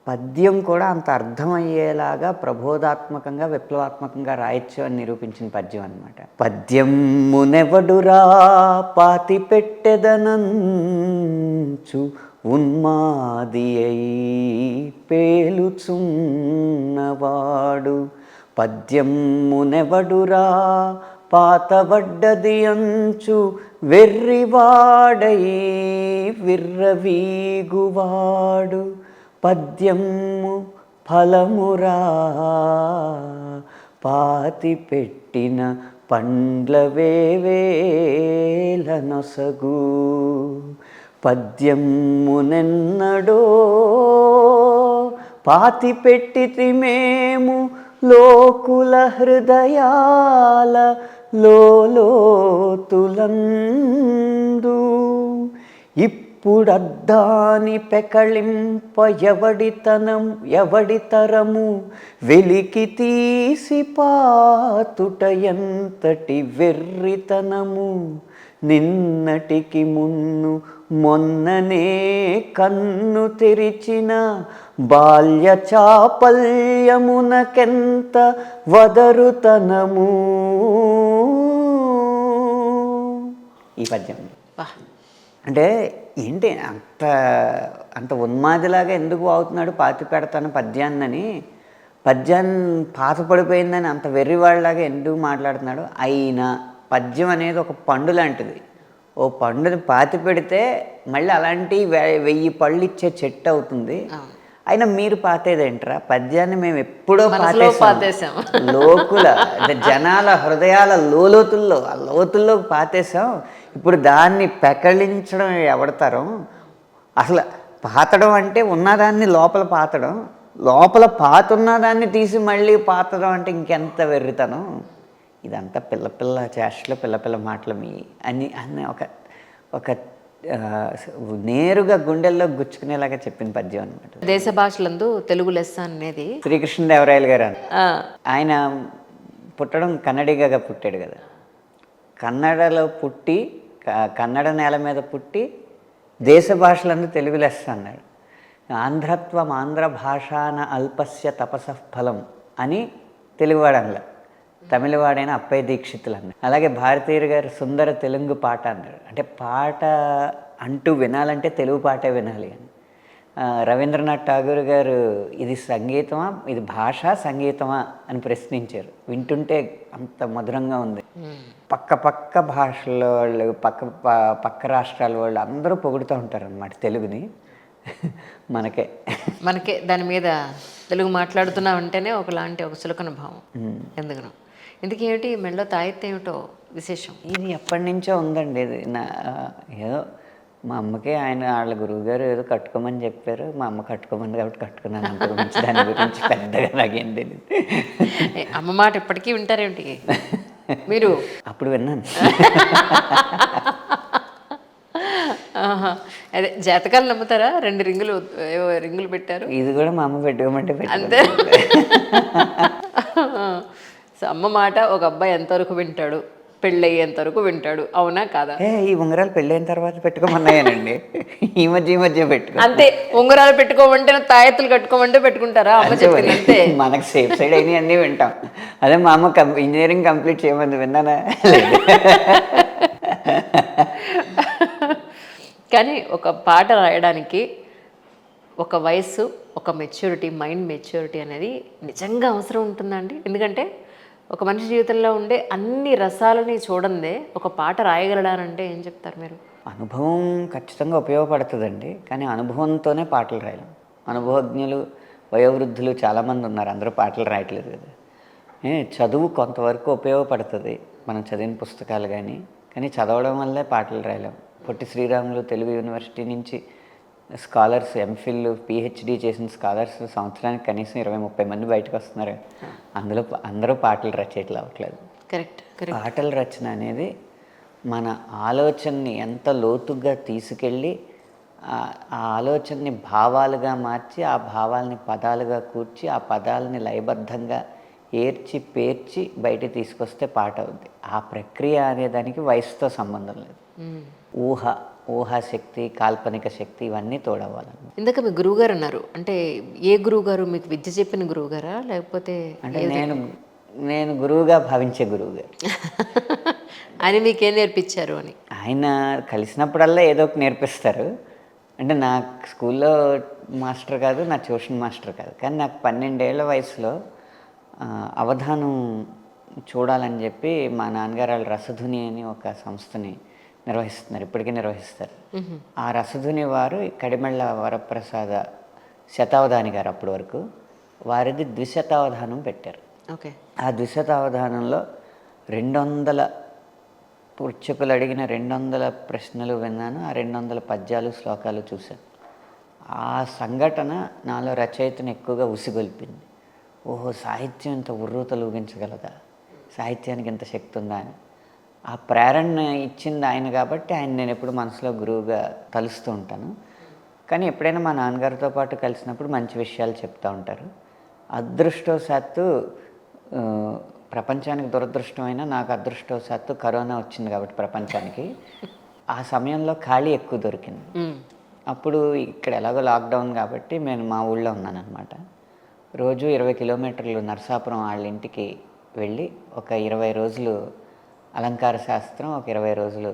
పద్యం కూడా అంత అర్థమయ్యేలాగా ప్రబోధాత్మకంగా విప్లవాత్మకంగా రాయొచ్చు అని నిరూపించిన పద్యం అనమాట. పద్యమునెవడురా పాతి పెట్టెదనంచు ఉన్మాది అయి పేలుచున్నవాడు, పద్యమునెవడురా పాతబడ్డది అంచు వెర్రివాడై విర్రవీగువాడు, పద్యము ఫలమురా పాతి పెట్టిన పండ్ల వేవేల నొసగు, పద్యమునెన్నడో పాతి పెట్టితిమేము లోకుల హృదయాల లోతులందు, ఇప్పుడద్దాని పెకళింప ఎవడితరము వెలికి తీసి పాతుట ఎంతటి వెర్రితనము, నిన్నటికి మున్ను మొన్ననే కన్ను తెరిచిన బాల్య చాపల్యమునకెంత వదరుతనము. ఈ పద్యం అంటే ఏంటి అంత అంత ఉన్మాదిలాగా ఎందుకు అవుతున్నాడు పాతి పెడతాను పద్యాన్నని, పద్యాన్ని పాత పడిపోయిందని అంత వెర్రివాళ్ళలాగా ఎందుకు మాట్లాడుతున్నాడు. అయినా పద్యం అనేది ఒక పండు లాంటిది. ఓ పండుని పాతి పెడితే మళ్ళీ అలాంటి 1000 పళ్ళు ఇచ్చే చెట్టు అవుతుంది. అయినా మీరు పాతేదేంట్రా, పద్యాన్ని మేము ఎప్పుడో పాతేసాం, లోకుల జనాల హృదయాల లోతుల్లో ఆ లోతుల్లో పాతేసాం. ఇప్పుడు దాన్ని పెకళించడం ఎవడతారం. అసలు పాతడం అంటే ఉన్నదాన్ని లోపల పాతడం, లోపల పాతున్నదాన్ని తీసి మళ్ళీ పాతడం అంటే ఇంకెంత వెర్రితనం. ఇదంతా పిల్ల చేష్టలు పిల్ల మాటలు మీ అని అన్న ఒక నేరుగా గుండెల్లో గుచ్చుకునేలాగా చెప్పిన పద్యం అనమాట. దేశ భాషలందు తెలుగు లెస్స అనేది శ్రీకృష్ణదేవరాయలు గారు ఆయన పుట్టడం కన్నడిగా పుట్టాడు కదా. కన్నడలో పుట్టి కన్నడ నేల మీద పుట్టి దేశ భాషలందు తెలుగు లెస్స అన్నాడు. ఆంధ్రత్వం ఆంధ్ర భాషాన అల్పస్య తపసః ఫలం అని తెలుగువాడు అనలే, తమిళవాడైన అప్పయ్య దీక్షితులు అన్నారు. అలాగే భారతీయుడు గారు సుందర తెలుగు పాట అన్నారు. అంటే పాట అంటూ వినాలంటే తెలుగు పాటే వినాలి అని. రవీంద్రనాథ్ ఠాగూర్ గారు ఇది సంగీతమా, ఇది భాష సంగీతమా అని ప్రశ్నించారు. వింటుంటే అంత మధురంగా ఉంది. పక్క భాషల వాళ్ళు పక్క రాష్ట్రాల వాళ్ళు అందరూ పొగుడుతూ ఉంటారు అన్నమాట తెలుగుని. మనకే దాని మీద తెలుగు మాట్లాడుతున్నామంటేనే ఒకలాంటి ఒక చులకన భావం. ఎందుకనో ఎందుకేమిటి మెడలో తాయెత్తు ఏమిటో విశేషం. ఇది ఎప్పటి నుంచో ఉందండి. ఇది ఏదో మా అమ్మకి వాళ్ళ గురువుగారు ఏదో కట్టుకోమని చెప్పారు, మా అమ్మ కట్టుకోమని కాబట్టి కట్టుకున్నాను. అంత గురించి దాని గురించి పెద్దగా నాకేం తెలియదు. అమ్మ మాట ఇప్పటికీ వింటారేమిటి మీరు? అప్పుడు విన్నాను. అదే జాతకాలు నమ్ముతారా? 2 రింగులు పెట్టారు. ఇది కూడా మా అమ్మ పెట్టుకోమంటే అంతే. సో అమ్మ మాట ఒక అబ్బాయి ఎంతవరకు వింటాడు, పెళ్ళయ్యేంత వరకు వింటాడు, అవునా కాదా? ఈ ఉంగరాలు పెళ్ళైన తర్వాత పెట్టుకోమన్నాయానండి. ఈ మధ్య పెట్టుకో అంతే. ఉంగరాలు పెట్టుకోమంటే తాయెత్తులు కట్టుకోమంటే పెట్టుకుంటారా? అమ్మ చెప్పింది అంతే. మనకు సేఫ్ సైడ్ అయినవి అన్నీ వింటాం. అదే మా అమ్మ ఇంజనీరింగ్ కంప్లీట్ చేయమంది, విన్నానా? కానీ ఒక పాట రాయడానికి ఒక వయస్సు, ఒక మెచ్యూరిటీ, మైండ్ మెచ్యూరిటీ అనేది నిజంగా అవసరం ఉంటుందండి. ఎందుకంటే ఒక మనిషి జీవితంలో ఉండే అన్ని రసాలని చూడందే ఒక పాట రాయగలడానంటే ఏం చెప్తారు మీరు? అనుభవం ఖచ్చితంగా ఉపయోగపడుతుందండి. కానీ అనుభవంతోనే పాటలు రాయలేం. అనుభవజ్ఞులు వయోవృద్ధులు చాలామంది ఉన్నారు, అందరూ పాటలు రాయట్లేదు కదా. చదువు కొంతవరకు ఉపయోగపడుతుంది, మనం చదివిన పుస్తకాలు కానీ చదవడం వల్లే పాటలు రాయలేం. పొట్టి శ్రీరాములు తెలుగు యూనివర్సిటీ నుంచి స్కాలర్స్, ఎంఫిల్, పిహెచ్డి చేసిన స్కాలర్స్ సంవత్సరానికి కనీసం 20-30 మంది బయటకు వస్తున్నారు. అందులో అందరూ పాటలు రచయితలు అవ్వట్లేదు. కరెక్ట్. పాటల రచన అనేది మన ఆలోచనని ఎంత లోతుగా తీసుకెళ్ళి ఆ ఆలోచనని భావాలుగా మార్చి, ఆ భావాలని పదాలుగా కూర్చి, ఆ పదాలని లయబద్ధంగా ఏర్చి పేర్చి బయట తీసుకొస్తే పాట అవుద్ది. ఆ ప్రక్రియ అనేదానికి వయసుతో సంబంధం లేదు. ఊహ ఊహాశక్తి, కాల్పనిక శక్తి ఇవన్నీ తోడవ్వాలన్నమాట. ఇందాక మీ గురువుగారు అన్నారు, అంటే ఏ గురువుగారు? మీకు విద్య చెప్పిన గురువుగారా, లేకపోతే అంటే నేను గురువుగా భావించే గురువుగారు. ఆయన మీకేం నేర్పించారు అని? ఆయన కలిసినప్పుడల్లా ఏదో ఒకటి నేర్పిస్తారు. అంటే నాకు స్కూల్లో మాస్టర్ కాదు, నా ట్యూషన్ మాస్టర్ కాదు, కానీ నాకు 12 ఏళ్ల వయసులో అవధానం చూడాలని చెప్పి మా నాన్నగారు వాళ్ళు రసధుని అని ఒక సంస్థని నిర్వహిస్తున్నారు, ఇప్పటికీ నిర్వహిస్తారు. ఆ రసధుని వారు కడిమెళ్ళ వరప్రసాద శతావధాని గారు అప్పటి వరకు, వారిది ద్విశతావధానం పెట్టారు. ఓకే. ఆ ద్విశతావధానంలో 200 పుచ్చకులు అడిగిన 200 ప్రశ్నలు విన్నాను, ఆ 200 పద్యాలు శ్లోకాలు చూశాను. ఆ సంఘటన నాలో రచయితను ఎక్కువగా ఉసిగొల్పింది. ఓహో, సాహిత్యం ఇంత ఉర్రూతలు ఊగించగలదా, సాహిత్యానికి ఇంత శక్తి ఉందా అని. ఆ ప్రేరణ ఇచ్చింది ఆయన కాబట్టి ఆయన నేను ఎప్పుడు మనసులో గురువుగా తలుస్తూ ఉంటాను. కానీ ఎప్పుడైనా మా నాన్నగారితో పాటు కలిసినప్పుడు మంచి విషయాలు చెప్తూ ఉంటారు. అదృష్టవశాత్తు ప్రపంచానికి దురదృష్టమైన నాకు అదృష్టవశాత్తు కరోనా వచ్చింది కాబట్టి ప్రపంచానికి ఆ సమయంలో ఖాళీ ఎక్కువ దొరికింది. అప్పుడు ఇక్కడ ఎలాగో లాక్డౌన్ కాబట్టి నేను మా ఊళ్ళో ఉన్నాను అనమాట. రోజు 20 కిలోమీటర్లు నరసాపురం వాళ్ళ ఇంటికి వెళ్ళి ఒక 20 రోజులు అలంకార శాస్త్రం, ఒక 20 రోజులు,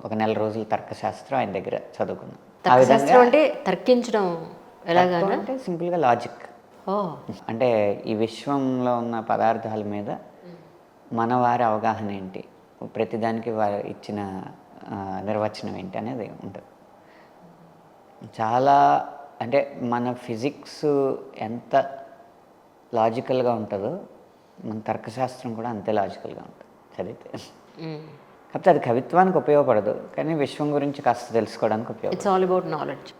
ఒక నెల రోజులు తర్కశాస్త్రం ఆయన దగ్గర చదువుకున్నాను. తర్కశాస్త్రం అంటే తర్కించడం ఎలాగా? అంటే సింపుల్గా లాజిక్. అంటే ఈ విశ్వంలో ఉన్న పదార్థాల మీద మన వారి అవగాహన ఏంటి, ప్రతిదానికి వారు ఇచ్చిన నిర్వచనం ఏంటి అనేది ఉంటుంది. చాలా అంటే మన ఫిజిక్స్ ఎంత లాజికల్గా ఉంటుందో మన తర్కశాస్త్రం కూడా అంతే లాజికల్గా ఉంటుంది చదివితే. కాకపోతే అది కవిత్వానికి ఉపయోగపడదు, కానీ విశ్వం గురించి కాస్త తెలుసుకోవడానికి ఉపయోగపడుతుంది. It's all about knowledge.